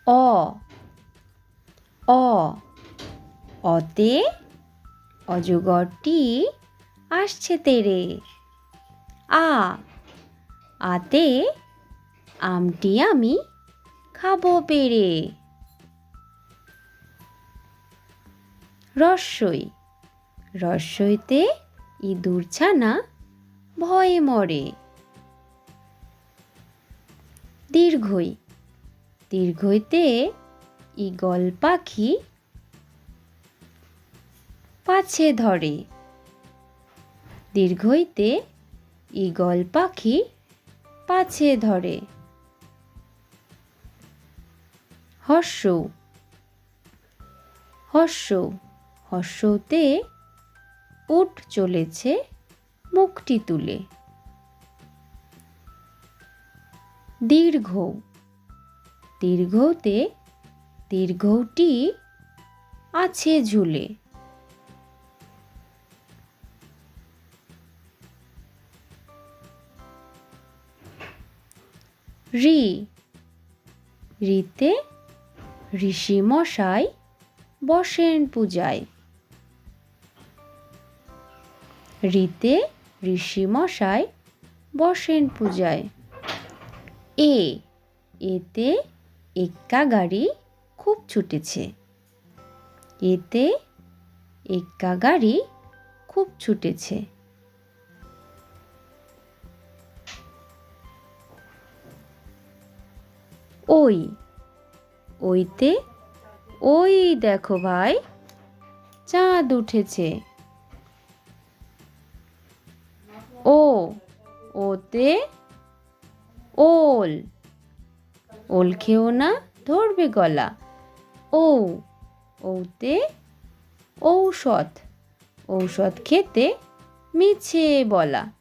অ অ অতে অজগরটি আসছে তেড়ে। আ আতে আমটি আমি খাবো পেড়ে। রস্বই রস্বইতে ইঁদুর ছানা ভয়ে মরে। দীর্ঘই দীর্ঘইতে ঈগল পাখি পাছে ধরে। দীর্ঘইতে ঈগল পাখি পাছে ধরে। হর্ষৌ হর্ষৌ হর্ষৌতে উট চলেছে মুখটি তুলে। দীর্ঘৌ দীর্ঘৌতে দীর্ঘৌটি আছে ঝুলে। ঋ ঋতে ঋষি মশাই বসেন পূজায়। ঋতে ঋষি মশাই বসেন পূজায়। এ এতে এক্কা গাড়ি খুব ছুটেছে। এতে এক্কা গাড়ি খুব ছুটেছে। ওই ওইতে ওই দেখো ভাই চাঁদ উঠেছে। ও ওতে ওল ওল খেও না ধরবে গলা। ও ওতে ঔষধ ঔষধ খেতে মিছে বলা।